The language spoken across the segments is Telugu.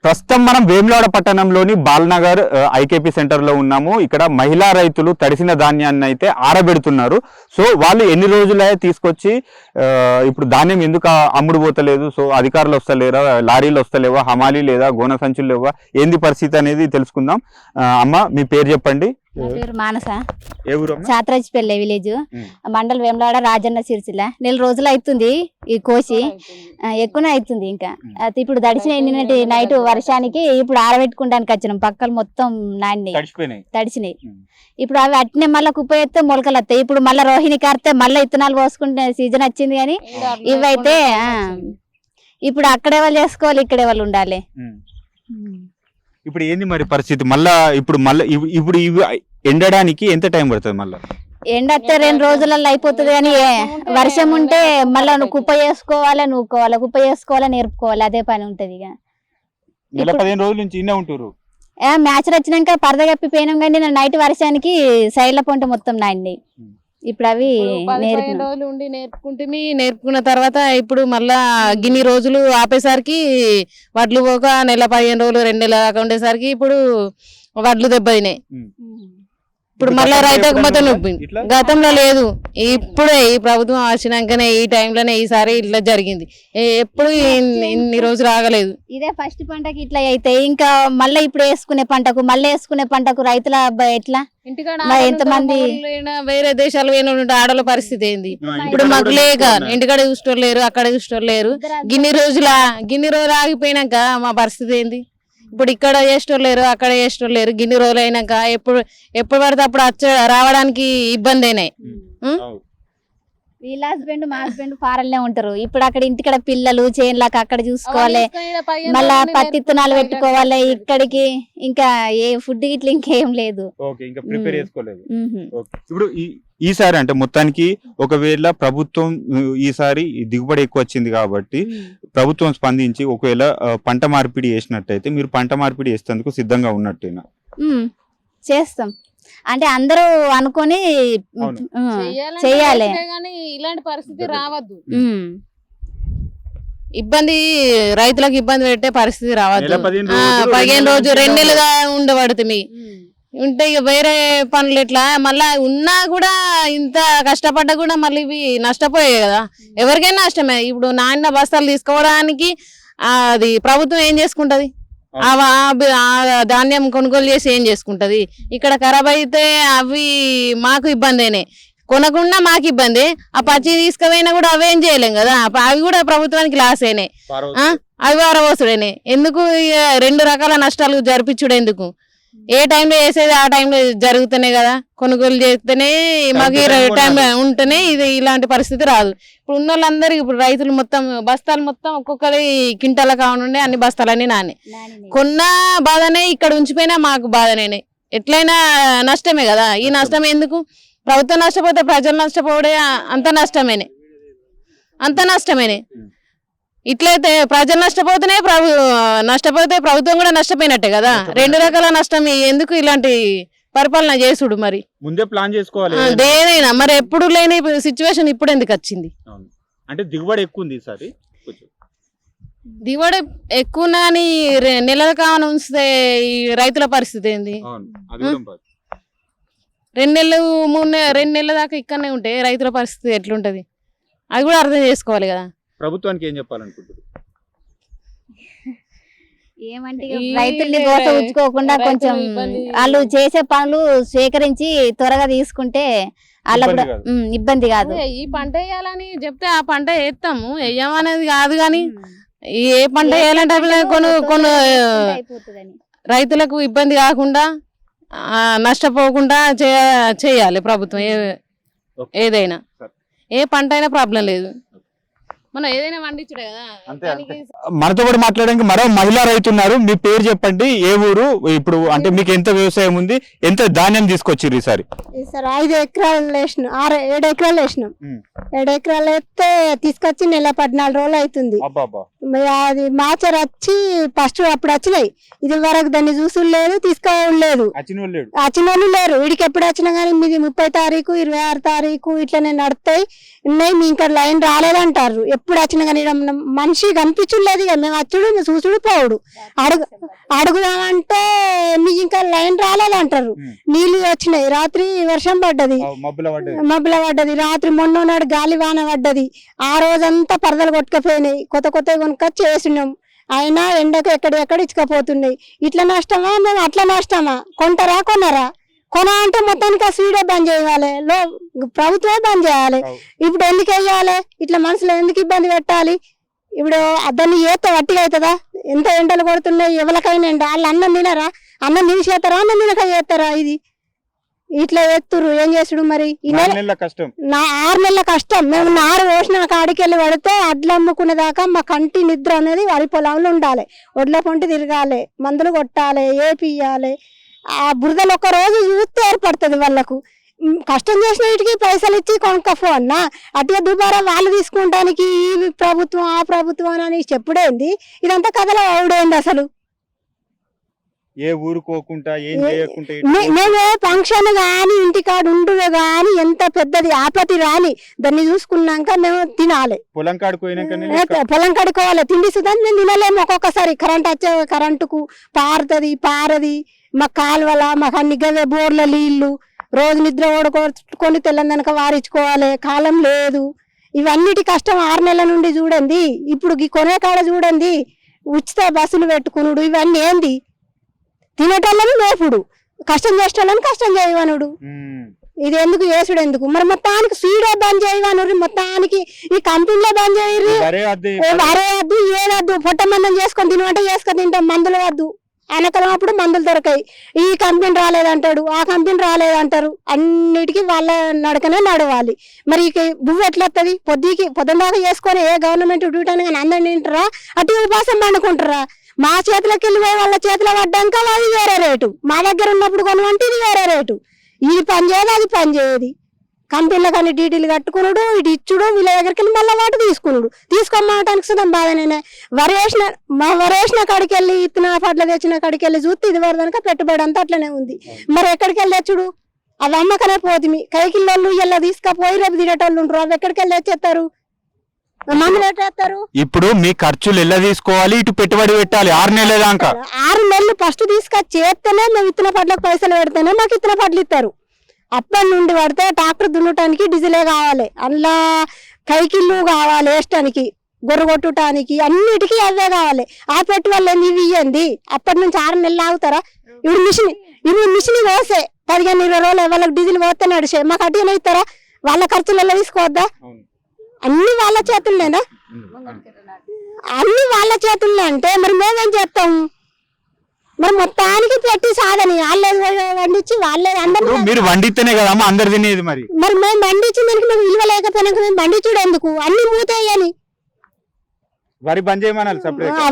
ప్రస్తుతం మనం వేములవాడ పట్టణంలోని బాలనగర్ ఐకేపీ సెంటర్ లో ఉన్నాము. ఇక్కడ మహిళా రైతులు తడిసిన ధాన్యాన్ని అయితే ఆరబెడుతున్నారు. సో వాళ్ళు ఎన్ని రోజులే తీసుకొచ్చి ఇప్పుడు ధాన్యం ఎందుకు అమ్ముడు పోతలేదు, సో అధికారులు వస్తలేరా, లారీలు వస్తలేవా, హమాలీ లేదా, గోన సంచులు లేవా, ఏంది పరిస్థితి అనేది తెలుసుకుందాం. అమ్మ మీ పేరు చెప్పండి. పేరు మానస, ఏ ఊరు? చాత్రాజ్పల్లి విలేజ్, మండల్ వేములవాడ, రాజన్న సిరిసిల్ల. 4 రోజులు అవుతుంది ఈ కోసి, ఎక్కువనే అవుతుంది. ఇంకా ఇప్పుడు తడిచిన నిన్నటి నైట్ వర్షానికి ఇప్పుడు ఆరబెట్టుకోవడానికి వచ్చినాం. పక్కలు మొత్తం తడిచినాయి. ఇప్పుడు అవి అట్నే మళ్ళీ కుప్ప ఎత్తే మొలకలు వస్తాయి. ఇప్పుడు మళ్ళీ రోహిణి కారితే మళ్ళీ ఇత్తనాలు పోసుకుంటే సీజన్ వచ్చింది. కానీ ఇవైతే ఇప్పుడు అక్కడే వాళ్ళు చేసుకోవాలి, ఇక్కడే వాళ్ళు ఉండాలి. ఇప్పుడు ఏంది మరి పరిస్థితి? ఇప్పుడు ఇవి ఎండడానికి ఎంత టైం పడుతుంది? మళ్ళీ ఎండతే 2 రోజులలో అయిపోతుంది. కానీ వర్షం ఉంటే మళ్ళీ నువ్వు కుప్ప చేసుకోవాలి, కుప్ప చేసుకోవాలి, నేర్పుకోవాలి, అదే పని ఉంటది. ఇక 15 రోజుల నుంచి ఇన్నే ఉంటారు. మ్యాచ్ వచ్చినాక పరద కప్పిపోయినాం. కానీ నైట్ వర్షానికి సైడ్ల పొంట మొత్తం నాండి. ఇప్పుడు అవి 15 రోజులు ఉండి నేర్పుకున్న తర్వాత ఇప్పుడు మళ్ళా గిన్ని రోజులు ఆపేసరికి వడ్లు పోక నెల 15 రోజులు 2 నెలల దాకా ఉండేసరికి ఇప్పుడు వడ్లు దెబ్బతినాయి. ఇప్పుడు మళ్ళా రైతుకు మొత్తం నొప్పి. గతంలో లేదు, ఇప్పుడే ఈ ప్రభుత్వం వచ్చినాకనే ఈ టైంలోనే ఈసారి ఇట్లా జరిగింది. ఎప్పుడు ఇన్ని రోజులు ఆగలేదు. ఇదే ఫస్ట్ పంటకి ఇట్లా అయితే ఇంకా మళ్ళీ ఇప్పుడు వేసుకునే పంటకు రైతుల ఎట్లా? ఎంతమంది వేరే దేశాలు ఆడల పరిస్థితి ఏంది? ఇప్పుడు మాకు లేక ఇంటికాడ చూసేటోళ్ళు లేరు, అక్కడ చూసేటోళ్ళు లేరు. గిన్ని రోజులు ఆగిపోయినాక మా పరిస్థితి ఏంది? ఇప్పుడు ఇక్కడ చేసేటోళ్ళు లేరు, అక్కడ చేసేటోళ్ళు లేరు. గిన్ని రోజులు అయినాక ఎప్పుడు పడితే అప్పుడు రావడానికి ఇబ్బంది అయినాయి. వీళ్ళ హస్బెండ్ మా హస్బెండ్ ఫారెన్లే ఉంటారు. ఇప్పుడు అక్కడ ఇంటికాడ పిల్లలు చేనులకు అక్కడ చూసుకోవాలి, మళ్ళా పత్తి విత్తనాలు పెట్టుకోవాలి. ఇక్కడికి ఇంకా ఏ ఫుడ్ ఇట్లా ఇంకేం లేదు. ఇప్పుడు ఈసారి అంటే మొత్తానికి ఒకవేళ ప్రభుత్వం ఈసారి దిగుబడి ఎక్కువ వచ్చింది కాబట్టి ప్రభుత్వం స్పందించి ఒకవేళ పంట మార్పిడి చేసినట్టయితే మీరు పంట మార్పిడి చేసేందుకు సిద్ధంగా ఉన్నట్టేనా? చేస్తాం అంటే అందరూ అనుకొని చెయ్యాలి. ఇలాంటి పరిస్థితి రావద్దు. రైతులకు ఇబ్బంది పెట్టే పరిస్థితి రావద్దు. 15 రోజులు 2 నెలలుగా ఉండబడుతుంది. ఉంటే ఇక వేరే పనులు ఎట్లా మళ్ళా ఉన్నా కూడా ఇంత కష్టపడ్డా కూడా మళ్ళీ ఇవి నష్టపోయాయి కదా. ఎవరికైనా నష్టమే. ఇప్పుడు నాన్న బస్తాలు తీసుకోవడానికి అది ప్రభుత్వం ఏం చేసుకుంటది? ధాన్యం కొనుగోలు చేసి ఏం చేసుకుంటది? ఇక్కడ ఖరాబ్ అయితే అవి మాకు ఇబ్బందేనే, కొనకుండా మాకు ఇబ్బంది. ఆ పచ్చి తీసుకుపోయినా కూడా అవేం చేయలేం కదా. అవి కూడా ప్రభుత్వానికి లాస్ అయినాయి. అవి వారవోసుడేనే. ఎందుకు 2 రకాల నష్టాలు జరిపించుడు ఎందుకు? ఏ టైంలో వేసేది ఆ టైంలో జరుగుతానే కదా. కొనుగోలు చేస్తేనే మాకు టైంలో ఉంటేనే ఇది ఇలాంటి పరిస్థితి రాదు. ఇప్పుడు ఉన్న వాళ్ళందరికీ ఇప్పుడు రైతులు మొత్తం బస్తాలు మొత్తం ఒక్కొక్కరి కింటాల కావనుండే అన్ని బస్తాలన్నీ నానే. కొన్న బాధనే, ఇక్కడ ఉంచిపోయినా మాకు బాధనే. ఎట్లయినా నష్టమే కదా. ఈ నష్టం ఎందుకు? ప్రభుత్వం నష్టపోతే ప్రజలు నష్టపోవడే అంత నష్టమేనే. ఇట్లయితే ప్రజలు నష్టపోతే ప్రభుత్వం కూడా నష్టపోయినట్టే కదా. 2 రకాల నష్టం ఎందుకు? ఇలాంటి పరిపాలన చేసుడు మరి ముందే ప్లాన్ చేసుకోవాలి. దేనైనా మరి ఎప్పుడు లేని సిచ్యువేషన్ ఇప్పుడు ఎందుకు వచ్చింది? అంటే దిగుబడి ఎక్కువ ఉంది ఈసారి. దిగుబడి ఎక్కువ అని నెలల కావని ఉంచితే ఈ రైతుల పరిస్థితి ఏంది? 2 నెలలు 2 నెలల దాకా ఇక్కడనే ఉంటే రైతుల పరిస్థితి ఎట్లుంటది? అది కూడా అర్థం చేసుకోవాలి కదా. ప్రభుత్వానికి ఏం చెప్పాలనుకుంటారు? ఏమంటే రైతుల్ని దోశ ఉంచుకోకుండా కొంచెం వాళ్ళు చేసే పనులు స్వీకరించి త్వరగా తీసుకుంటే వాళ్ళకు కూడా ఇబ్బంది కాదు. ఈ పంట వేయాలని చెప్తే ఆ పంట వేస్తాము, వేయమనేది కాదు. కానీ ఏ పంట వేయాలంటే కొన్ని రైతులకు ఇబ్బంది కాకుండా నష్టపోకుండా చేయాలి ప్రభుత్వం. ఏదైనా ఏ పంట అయినా ప్రాబ్లం లేదు, మనం ఏదైనా పండించుడే కదా. మనతో కూడా మాట్లాడడానికి మరో మహిళా రైతు ఉన్నారు. మీ పేరు చెప్పండి, ఏ ఊరు? ఇప్పుడు అంటే మీకు ఎంత వ్యవసాయం ఉంది, ఎంత ధాన్యం తీసుకొచ్చిర్రు ఈసారి? 5 ఎకరాలు వేసినాం, 7 ఎకరాలు వేసినాం. 7 ఎకరాలు వేస్తే తీసుకొచ్చి నెల 14 రోజులు అవుతుంది. అది మాచర్ వచ్చి ఫస్ట్ అప్పుడు వచ్చినాయి. ఇది వరకు దాన్ని చూసులేదు, తీసుకోలేదు, వచ్చిన వాళ్ళు లేరు. వీడికి ఎప్పుడు వచ్చినా కానీ మీది 30 తారీఖు 26 తారీఖు ఇట్లనే నడుస్తాయి ఉన్నాయి. మీ ఇంకా లైన్ రాలేదంటారు. ఎప్పుడు వచ్చినా కానీ ఈడ మనిషి కనిపించలేదు ఇక మేము వచ్చుడు మేము చూసుడు పోవుడు అడుగుదామంటే మీకు ఇంకా లైన్ రాలేదంటారు. నీళ్లు వచ్చినాయి, రాత్రి వర్షం పడ్డది, మబ్బుల పడ్డది, రాత్రి మొన్న నాడు గాలి వాన పడ్డది, ఆ రోజంతా పరదలు కొట్టుకపోయినాయి, కొత్త కొనుక్కొచ్చి వేసినాం. అయినా ఎండకు ఎక్కడెక్కడ ఇచ్చుకపోతున్నాయి. ఇట్లా నష్టమా మేము అట్లా నష్టమా? కొంటారా కొనరా? కొన అంటే మొత్తానికి ఆ స్వీడే బంద్ చేయాలి, ప్రభుత్వమే బంద్ చేయాలి. ఇప్పుడు ఎందుకు వేయాలి? ఇట్లా మనుషులు ఎందుకు ఇబ్బంది పెట్టాలి? ఇప్పుడు దాన్ని ఏస్తే వట్టిగా అవుతుందా? ఎంత ఎండలు కొడుతున్నాయి, ఎవరికైనా ఎండ. వాళ్ళు అన్నం తినరా? అన్నం తిని చేస్తారా? అన్నం తినక చేస్తారా? ఇది ఇట్లా ఎత్తురు ఏం చేసుడు మరి? ఈ 6 నెలల కష్టం. మేము నారు పోసిన కాడికి వెళ్ళి పడితే అడ్లు అమ్ముకునే దాకా మా కంటి నిద్ర అనేది వరి పొలంలో ఉండాలి, ఒడ్ల పొంటి తిరగాలి, మందులు కొట్టాలి, ఏపియాలి. ఆ బురదలు ఒక్క రోజు చూస్తే ఏర్పడుతుంది వాళ్ళకు. కష్టం చేసిన వీటికి పైసలు ఇచ్చి కొనుక్కఫో అన్న అటుగా దుబారా వాళ్ళు తీసుకుంటానికి ఈ ప్రభుత్వం ఆ ప్రభుత్వం అని చెప్పుడేంది? ఇదంతా కథలో అవుడేంది అసలు? ఏ ఊరుకోకుండా ఏం చేయకుండా మేమే ఫంక్షన్ గాని ఇంటికాడ ఉండుగా గాని ఎంత పెద్దది ఆపతి రాని దాన్ని చూసుకున్నాక మేము తినాలి. పొలం కాడుకోవాలి, తిండి సుధాన్ని మేము తినలేము. ఒక్కొక్కసారి కరెంట్ వచ్చే కరెంటుకు పారది మా కాలువల మాకు అన్ని గవే బోర్ల నీళ్లు, రోజు నిద్ర ఓడుకొని తెల్లందనక వారించుకోవాలి, కాలం లేదు. ఇవన్నిటి కష్టం 6 నెలల నుండి చూడండి. ఇప్పుడు కొనే కాడ చూడండి ఉచిత బస్సులు పెట్టుకునుడు, ఇవన్నీ ఏంది? తినేటోళ్ళని మేపుడు, కష్టం చేసేటోళ్ళని కష్టం చేయవనుడు. ఇది ఎందుకు చేసుడు ఎందుకు? మరి మొత్తానికి స్వీడే బంద్ చేయవను, మొత్తానికి ఈ కంపెనీలో బంద్ చేయరు. వరే వద్దు ఏదద్దు, పొట్టమందం చేసుకొని తినమంటే చేసుకొని తింటాం. మందులు వద్దు, అనకలం అప్పుడు మందులు దొరకాయి. ఈ కంపెనీ రాలేదంటాడు, ఆ కంపెనీ రాలేదంటారు. అన్నిటికీ వాళ్ళ నడకనే నడవాలి. మరి బువ్వు ఎట్లా వస్తుంది? పొద్దున్నదాకా చేసుకొని ఏ గవర్నమెంట్ డ్యూటీ అని కానీ అందరిని తింటారా? అటు ఉపాసం పండుకుంటారా? మా చేతిలోకి వెళ్ళిపోయి వాళ్ళ చేతిలో పడ్డాక అది వేరే రేటు, మా దగ్గర ఉన్నప్పుడు కొనుమంటే ఇది వేరే రేటు. ఇది పని చేయదు, అది పని చేయదు. కంపెనీలో కానీ డీటీలు కట్టుకున్నాడు, ఇటు ఇచ్చుడు, వీళ్ళ దగ్గరికి వెళ్ళి మళ్ళీ వాటి తీసుకున్నాడు. తీసుకోమనటానికి సుతం బాధనే. వరేసిన కాడికి వెళ్ళి ఇత్తన పట్ల తెచ్చిన కాడికి వెళ్ళి చూస్తే ఇది వరదనక పెట్టుబడి అంతా అట్లనే ఉంది. మరి ఎక్కడికి వెళ్ళి తెచ్చుడు? అవి అమ్మకనే పోతుంది. కైకిల్లోళ్ళు ఇలా తీసుకపోయి రేపు తినేటోళ్ళు ఉంటారు, అవి ఎక్కడికి వెళ్ళి తెచ్చేస్తారు? మందులు పెట్టేస్తారు. ఇప్పుడు మీ ఖర్చులు ఎలా తీసుకోవాలి, ఇటు పెట్టుబడి పెట్టాలి 6 నెలల దాకా. 6 నెలలు ఫస్ట్ తీసుకొచ్చి చేస్తేనే మేము ఇత్తన పట్లకు పైసలు పెడితేనే మాకు ఇత్తన పట్లు ఇస్తారు. అప్పటి నుండి పడితే ట్రాక్టర్ దున్నటానికి డీజిలే కావాలి, అందులో కైకిళ్ళు కావాలి, వేయటానికి గొర్రె కొట్టడానికి అన్నిటికీ అవే కావాలి. ఆ పెట్టుబడులు ఇవి ఇవ్వండి. అప్పటి నుంచి 6 నెలలు ఆగుతారా? ఇప్పుడు మిషన్ పోసే 15-20 రోజులు వాళ్ళకి డీజిల్ పోతే నడిచే మాకు అటుగానే ఇస్తారా? వాళ్ళ ఖర్చులలో తీసుకోవద్దా? అన్ని వాళ్ళ చేతుల్లోనా? అన్ని వాళ్ళ చేతుల్లో అంటే మరి మేమేం చేస్తాము? మరి మొత్తానికి పెట్టి సాధని వాళ్ళే వండించి వాళ్ళే అందరూ మీరు వండితేనే కదమ్మా అందరు తినేది. మరి మేము వండించి దానికి మేము విలువ లేకపోయినా మేము వండించుడు ఎందుకు? అన్ని మూతేయని వరి బంద్ చేయమనాలి,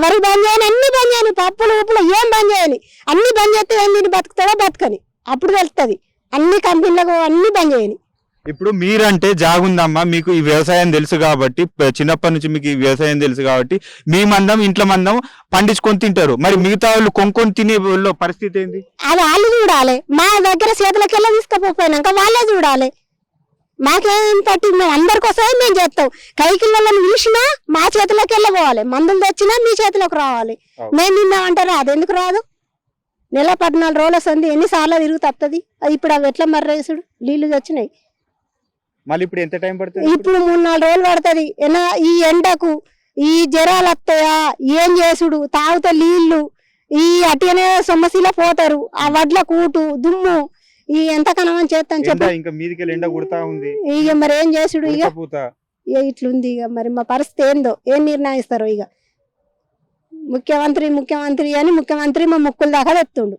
వరి బంద్ చేయని, అన్ని బంద్ చేయని, పప్పులు ఉప్పులు ఏం బంద్ చేయని. అన్ని బంద్ చేస్తే ఏం తిని బతుకుతాడో బతకని అప్పుడు తెలుస్తుంది. అన్ని కంపెనీలకు అన్ని బంద్ చేయని. ఇప్పుడు మీరంటే జాగుందమ్మా, మీకు ఈ వ్యవసాయం తెలుసు కాబట్టి, చిన్నప్పటి నుంచి మీకు ఈ వ్యవసాయం తెలుసు కాబట్టి మీ మందం ఇంట్లో మందం పండించుకొని తింటారు. మరి మిగతా వాళ్ళు కొనుక్కొని తినే పరిస్థితి ఏంది? అది వాళ్ళు చూడాలి. మా దగ్గర చేతులకి వెళ్ళి తీసుకుపోయినాక వాళ్ళే చూడాలి. మాకేం పట్టి మేము అందరికోసమే మేము చేస్తాం. కైకిళ్ళని పిలిచినా మా చేతిలోకి వెళ్ళిపోవాలి, మందులు తెచ్చినా మీ చేతిలోకి రావాలి. మేము తిన్నామంటారా? అది ఎందుకు రాదు? నెల 14 రోజుల వస్తుంది, ఎన్నిసార్లు తిరుగు తప్పుతుంది. ఇప్పుడు అవి ఎట్లా మర్రేసుడు? నీళ్లు వచ్చినాయి. మళ్ళీ ఇప్పుడు ఎంత టైం పడుతుంది? ఇప్పుడు 3-4 రోజులు పడుతుంది. ఈ ఎండకు ఈ జ్వరాలు వస్తాయా? ఏం చేసుడు? తాగుతా నీళ్లు ఈ అటుగానే సొమ్మసిలో పోతారు. ఆ వడ్ల కూటు దుమ్ము ఈ ఎంత కనమని చేస్తాను చెప్పి ఇక మరి ఏం చేసుడు? ఇక ఇట్లుంది. ఇక మరి మా పరిస్థితి ఏందో, ఏం నిర్ణయిస్తారో. ఇక ముఖ్యమంత్రి అని ముఖ్యమంత్రి మా ముక్కుల దాకా తెస్తుండు.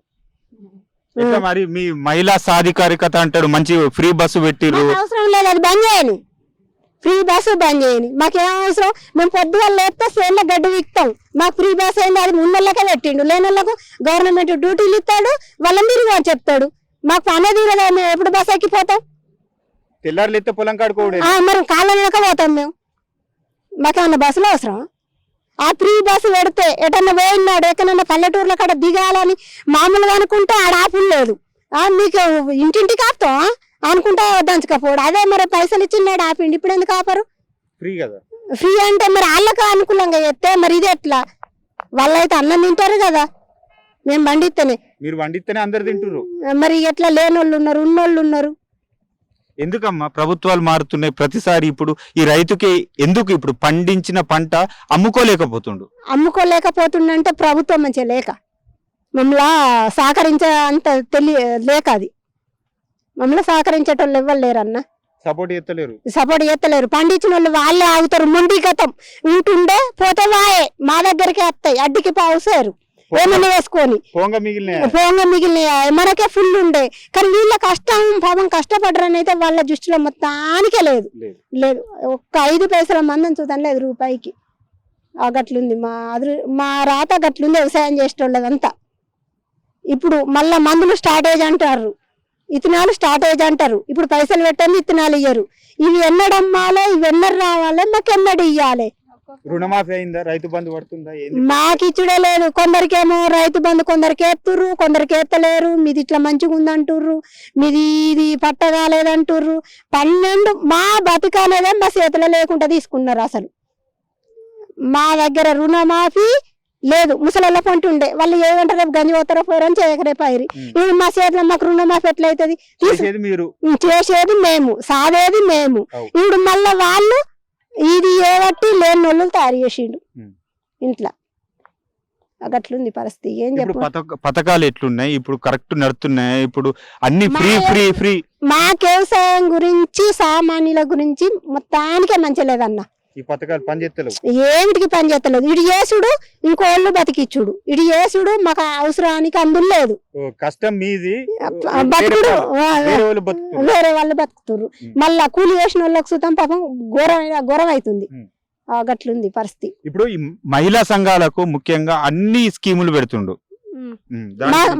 మరి మీ మహిళా సాధికారికత అంటాడు, మంచి ఫ్రీ బస్సు పెట్టిరు. అవసరం లేదు, అది బంద్ చేయని. ఫ్రీ బస్సు బంద్ చేయని. మాకేం అవసరం? మేము పొద్దుగా లేస్తే సేన్ల గడ్డి విక్తాం. మాకు ఫ్రీ బస్ అయింది, అది ఉన్నోళ్ళకే పెట్టిండు. లేనోళ్ళకు గవర్నమెంట్ డ్యూటీలు ఇస్తాడు, వాళ్ళ మీరు చెప్తాడు. మాకు పనే తీరదా? మేము ఎప్పుడు బస్ ఎక్కిపోతాం? తెల్లారులు ఎత్తే పొలం కాడుకోవడం మరి కాళ్ళ పోతాం మేము. మాకేమన్నా బస్సులు అవసరం? ఆ ఫ్రీ బస్సు పెడితే ఎటన్నా పోయినాడు ఎక్కడన్నా పల్లెటూర్ల కాడ దిగాలని మామూలుగా అనుకుంటే ఆడ ఆపులు లేదు. మీకు ఇంటింటికి ఆపుతాం అనుకుంటా దంచకపోడు. అదే మరి పైసలు ఇచ్చినాడు ఆపిండి. ఇప్పుడు ఎందుకు ఆపరు? ఫ్రీ కదా. ఫ్రీ అంటే మరి వాళ్ళకి అనుకూలంగా చేస్తే మరి ఇది ఎట్లా? వాళ్ళైతే అన్నం తింటారు కదా, మేము పండిస్తేనే. మీరు వండితేనే అందరు తింటున్నారు. మరి ఎట్లా లేనోళ్ళు ఉన్నారు, ఉన్నోళ్ళు ఉన్నారు. ఎందుకమ్మా ప్రభుత్వాలు మారుతున్నాయి ప్రతిసారి? ఇప్పుడు ఈ రైతుకి ఎందుకు ఇప్పుడు పండించిన పంట అమ్ముకోలేకపోతుండు? అమ్ముకోలేకపోతుండంటే ప్రభుత్వం మంచిగా లేక, మమ్మల్ని సహకరించే అంత లేక, అది మమ్మల్ని సహకరించేటోళ్ళు ఎవ్వరు లేరన్న, సపోర్ట్ చేస్తలేరు. పండించిన వాళ్ళు వాళ్ళే ఆగుతారు. మొండి గతం ఉంటుండే పోతే వాయే మా దగ్గరికి వస్తాయి, అడ్డికి పావుసారు ఏమన్నా వేసుకొని పోంగ మిగిలిన మనకే ఫుల్ ఉండే. కానీ వీళ్ళ కష్టం పాపం కష్టపడరని అయితే వాళ్ళ దృష్టిలో మొత్తానికే లేదు. ఒక్క 5 పైసల మందం చూద్దాం లేదు రూపాయికి. గట్లుంది మా రాత, గట్లుంది వ్యవసాయం చేసేటోళ్ళదంతా. ఇప్పుడు మళ్ళా మందులు స్టార్టేజ్ అంటారు, ఇత్తనాలు స్టార్టేజ్ అంటారు. ఇప్పుడు పైసలు పెట్టండి ఇత్తనాలు ఇయ్యరు. ఇవి ఎన్నడమ్మాలి, ఇవి ఎన్నడు రావాలి, మాకు ఎన్నడు ఇయ్యాలి. రుణమాఫీ అయిందా? రైతు బంధు పడుతుందా? మాకు ఇచ్చుడే లేదు. కొందరికేమో రైతు బంధు కొందరికి ఎత్తుర్రు, కొందరికి ఎత్తలేరు. మీది ఇట్లా మంచిగా ఉందంటుర్రు, మీది ఇది పట్టగాలేదంటుర్రు. 12 మా బతుకనేదే మా చేతిలో లేకుండా తీసుకున్నారు. అసలు మా దగ్గర రుణమాఫీ లేదు. ముసలి పంట ఉండే వాళ్ళు ఏమంటారు, రేపు గంజి పోతారో పోరని చేయకరే పైరి. ఇప్పుడు మా చేతిలో మాకు రుణమాఫీ ఎట్లయితుంది? చేసేది మేము, సాదేది మేము. ఇప్పుడు మళ్ళా వాళ్ళు ఇది ఏబట్టి లేని వాళ్ళు తయారు చేసిండు ఇంట్లో. అట్లుంది పరిస్థితి. ఏం చెప్పు, పథకాలు ఎట్లున్నాయి ఇప్పుడు? కరెక్ట్ నడుతున్నాయి ఇప్పుడు అన్ని ఫ్రీ? మాకు వ్యవసాయం గురించి సామాన్యుల గురించి మొత్తానికే మంచి లేదన్న. ఈ పథకాలు పనిచేస్తలేవు, ఏమిటికి పని చేస్తలేదు. ఇటు చేసుడు ఇంకోళ్ళు బతికిచ్చుడు, ఇటు చేసుడు మాకు అవసరానికి అందులో లేదు. కష్టం మీది, బతుకుడు వేరే వాళ్ళు బతుకుతురు. మళ్ళా కూలి వేసిన వాళ్ళకి సుతం పాపం ఘోరం అవుతుంది. గట్లుంది పరిస్థితి. ఇప్పుడు ఈ మహిళా సంఘాలకు ముఖ్యంగా అన్ని స్కీములు పెడుతుండు.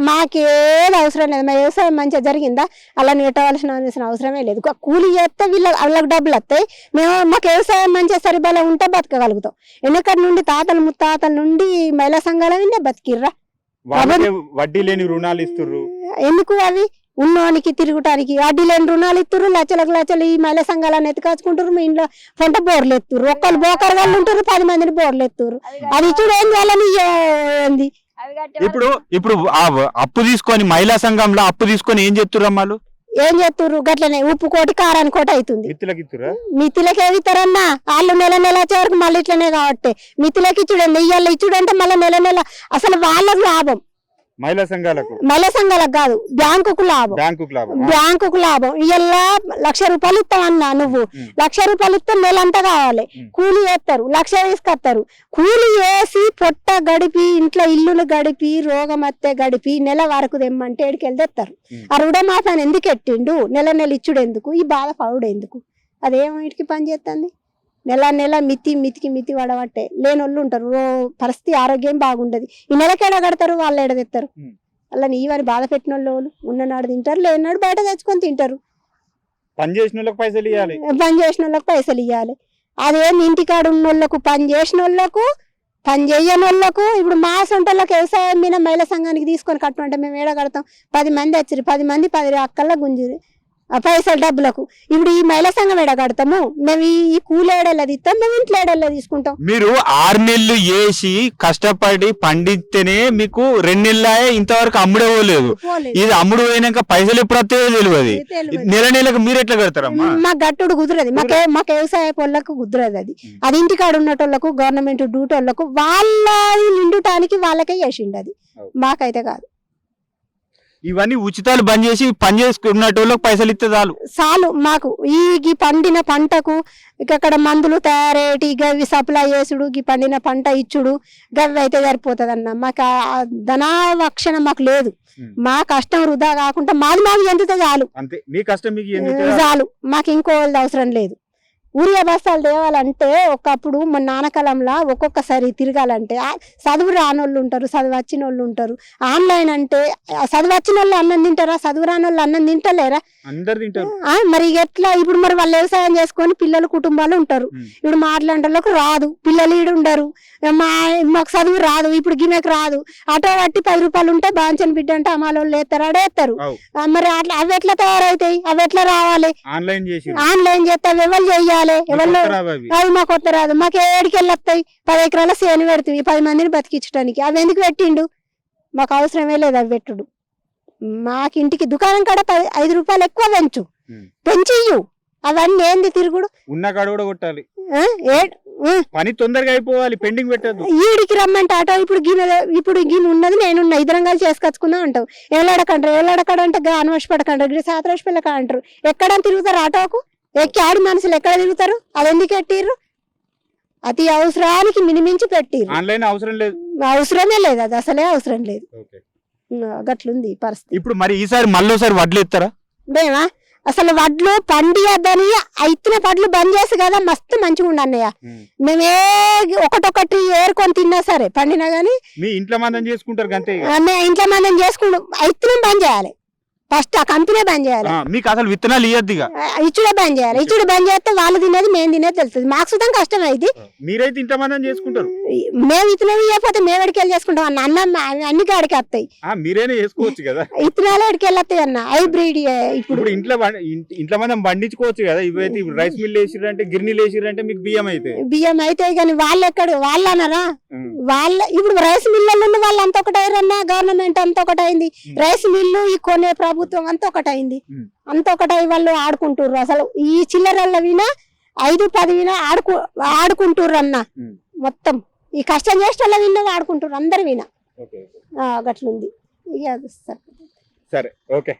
మాకేది అవసరం లేదు. మా వ్యవసాయం మంచిగా జరిగిందా అలా నెట్టవలసిన అవసరమే లేదు. కూలి చేస్తే వాళ్ళకి డబ్బులు వస్తాయి. మాకు వ్యవసాయం మంచిగా సరిబలా ఉంటే బతకగలుగుతాం. వెనకటి నుండి తాతలు ముత్తాతల నుండి మహిళా సంఘాల వినే బతికిర్రా. వడ్డీ లేని రుణాలు ఇస్తుర్రు. ఎందుకు? అవి ఉన్నోనికి తిరుగుటానికి వడ్డీ లేని రుణాలు ఇస్తుర్రు. లచ్చలు ఈ మహిళా సంఘాలను ఎత్తుకాచుకుంటారు. మీ ఇంట్లో పంట బోర్లు ఎత్తుర్రు. ఒక్కరు బోకర్ వాళ్ళు ఉంటారు, 10 మందిని బోర్లు ఎత్తుర్రు. అది చూడు ఏం చేయాలని ఏంది. ఇప్పుడు అప్పు తీసుకొని మహిళా సంఘంలో అప్పు తీసుకొని ఏం చేస్తుర్రు? ఏం చేస్తుర్రు? గట్లనే ఉప్పు కోటి కారాని కోట అవుతుంది. మిత్తిలకి ఏమి ఇస్తారన్నా? వాళ్ళు నెల వచ్చే వరకు మళ్ళీ ఇట్లనే కాబట్టి మిత్తిలకి ఇచ్చుడండి. ఇయ్యాల ఇచ్చుడంటే మళ్ళీ నెల అసలు వాళ్ళకు లాభం. మహిళా సంఘాలకు కాదు, బ్యాంకుకు లాభం. ఇయ్యాల 1,00,000 రూపాయలు ఇస్తామన్నా నువ్వు. 1,00,000 రూపాయలు ఇస్తే నెలంతా కావాలి. కూలి వేస్తారు, 1,00,000 తీసుకొస్తారు. కూలి వేసి పొట్ట గడిపి ఇంట్లో ఇల్లులు గడిపి రోగం అత్తే గడిపి నెల వరకు తెమ్మంటే ఏడికెళ్ళి తెస్తారు. ఆ రుణమాఫీ అని ఎందుకు ఎట్టిండు? నెల ఇచ్చుడు ఎందుకు? ఈ బాధ పడుడు ఎందుకు? అదేమిటికి పని చేస్తుంది? నెల మితికి వడబట్టే లేనోళ్ళు ఉంటారు. పరిస్థితి ఆరోగ్యం బాగుండదు. ఈ నెలకేడ కడతారు, వాళ్ళు ఏడ తెస్తారు. అలా నీవని బాధ పెట్టిన వాళ్ళు ఉన్ననాడు తింటారు, లేనాడు బయట తెచ్చుకొని తింటారు. పని చేసిన వాళ్ళకి పైసలు ఇవ్వాలి. అదేం ఇంటికాడ ఉన్న వాళ్ళకు, పని చేసిన వాళ్ళకు, పని చేయని వాళ్ళకు. ఇప్పుడు మా సొంటలకు వ్యవసాయం మీద మహిళా సంఘానికి తీసుకొని కట్టమంటే మేము ఏడ కడతాం? 10 మంది వచ్చారు, 10 మంది 10 అక్కల్లా గుంజిరు పైసలు డబ్బులకు. ఇప్పుడు ఈ మహిళా సంఘం ఏడ కడతాము? మేము ఈ కూలి ఏడేళ్ళది ఇస్తాం, మేము ఇంట్లో ఏడేళ్ళ తీసుకుంటాం. మీరు 6 నెలలు వేసి కష్టపడి పండిస్తేనే మీకు 2 నెలలే ఇంతవరకు అమ్ముడే పోలేదు. ఇది అమ్ముడు పోయినాక పైసలు ఎప్పుడు వస్తాయో తెలియదు. నెలకు మీరు ఎట్లా కడతారమ్మా? మా గట్టుడు కుదరదు. మాకు వ్యవసాయ వాళ్ళకు కుదరదు. అది ఇంటికాడ ఉన్నటోళ్లకు, గవర్నమెంట్ డ్యూటీ వాళ్ళకు వాళ్ళది నిండుటానికి వాళ్ళకే చేసిండు. అది మాకైతే కాదు. ఇవన్నీ ఉచితాలు బంద్ చేసి పని చేసుకున్నటోళ్ళకి పైసలు ఇస్తే చాలు. మాకు ఈ పండిన పంటకు ఇక్కడ మందులు తయారేటి గవి సప్లై చేసుడు, ఈ పండిన పంట ఇచ్చుడు గవి అయితే సరిపోతుంది అన్న. మాకు ధనావక్షణ మాకు లేదు. మా కష్టం వృధా కాకుండా మాది ఎంతో చాలు. మాకు ఇంకో అవసరం లేదు. ఊరియా బస్తాలు తేవాలంటే ఒకప్పుడు మన నాన్నకాలంలో ఒక్కొక్కసారి తిరగాలంటే చదువు రానోళ్ళు ఉంటారు, చదువు వచ్చిన వాళ్ళు ఉంటారు. ఆన్లైన్ అంటే చదువు వచ్చిన వాళ్ళు అన్నం తింటారా? చదువు రాని వాళ్ళు అన్నం తింటలేరా? అందరు తింటారు. మరి ఎట్లా ఇప్పుడు మరి వాళ్ళు వ్యవసాయం చేసుకొని పిల్లలు కుటుంబాలు ఉంటారు. ఇప్పుడు మాట్లాడేళ్ళకు రాదు, పిల్లలు ఈడు ఉండరు, మాకు చదువు రాదు, ఇప్పుడు గిమెకు రాదు. ఆటో పట్టి 10 రూపాయలు ఉంటే బాంచని బిడ్డ అంటే అమ్మాలోళ్ళు వేస్తారు, అడేస్తారు. మరి అట్లా అవి ఎట్లా తయారవుతాయి, అవి ఎట్లా రావాలి? ఆన్లైన్ చేస్తే ఎవరు చెయ్యాలి, ఎవరు అవి మాకు కొత్త రాదు. మాకు ఏడికి వెళ్ళొస్తాయి? 10 ఎకరాల సేను పెడుతుంది 10 మందిని బతికించడానికి. అవి ఎందుకు పెట్టిండు? మాకు అవసరమే లేదు అవి పెట్టుడు. మాకు ఇంటికి దుకాణం కాడ 5 రూపాయలు ఎక్కువ పెంచి ఇయ్యు. అవన్నీ ఏంది తిరుగుడు? ఉన్న కాడ కూడా కొట్టాలి, పని తొందరగా అయిపోవాలి, పెండింగ్ పెట్టద్దు. ఈడికి రమ్మంటే ఆటో ఇప్పుడు గిన్నె ఉన్నది నేనున్నా, ఇద్దరం కలిసి చేసుకొచ్చుకుందాం అంటావు. ఎవలాడకంటారు అంటే అనవసపడకంటారు, సాతరోషపిల్లక అంటారు. ఎక్కడ తిరుగుతారు ఆటోకు ఎక్కి? ఆడి మనుషులు ఎక్కడ తిరుగుతారు? అది ఎందుకు పెట్టిర్రు? అతి అవసరానికి మినిమించి పెట్టిర్రు. ఆన్లైన్ అవసరం లేదు, అవసరమే లేదు, అది అసలే అవసరం లేదు. గట్లుంది పరిస్థితి. ఇప్పుడు మరి ఈసారి మళ్ళీసారి వడ్లు ఇస్తారా? మేమా అసలు వడ్లు పండియద్దని అయిన వడ్లు బంద్ చేసి కదా మస్తు మంచిగా ఉండన్నయ్య. మేమే ఒకటొకటి ఏరుకొని తిన్నా సరే పండినా గానీ మీ ఇంట్లో మందం చేసుకుంటారు అంతే. ఇంట్లో మనం చేసుకుంటాం, అయితేనే బంద్ చేయాలి. ఫస్ట్ ఆ కంపెనీ బంద్ చేయాలి. మీకు అసలు విత్తనాలు ఇయ్యద్దు, ఇచ్చుడే బంద్ చేయాలి. ఇచ్చుడు బంద్ చేస్తే వాళ్ళు తినేది మేము తినేది తెలుస్తుంది. మాకు సుతం కష్టం అయింది. మీరైతే ఇంట్లో మందం చేసుకుంటారు, మేము విత్తనాలు ఇవ్వకపోతే మేము ఎడికి వెళ్ళి చేసుకుంటాం అన్న. అన్న అన్ని కాడికి వస్తాయి, మీరైనా చేసుకోవచ్చు కదా. విత్తనాలు ఎడికి వెళ్ళొస్తాయి అన్న. హైబ్రిడ్ ఇప్పుడు ఇంట్లో మందం పండించుకోవచ్చు కదా. ఇవైతే రైస్ మిల్ వేసిరంటే గిర్నీలు వేసిరంటే మీకు బియ్యం అయితే కానీ వాళ్ళు ఎక్కడ వాళ్ళు అన్నారా? వాళ్ళ ఇప్పుడు రైస్ మిల్లలో ఉన్న వాళ్ళు అంత ఒకటైరన్నా, గవర్నమెంట్ అంత ఒకటైంది. రైస్ మిల్లు ఈ కొనే ప్రభుత్వం అంత ఒకటైంది. అంత ఒకటై వాళ్ళు ఆడుకుంటుర్రు. అసలు ఈ చిల్లరల్ల వినా 5-10 వినా ఆడుకుంటుర్రు అన్న. మొత్తం ఈ కష్టం చేసిన వాళ్ళ విన్నా ఆడుకుంటుర్రు అందరు వినా. గట్లుంది. సరే, ఓకే.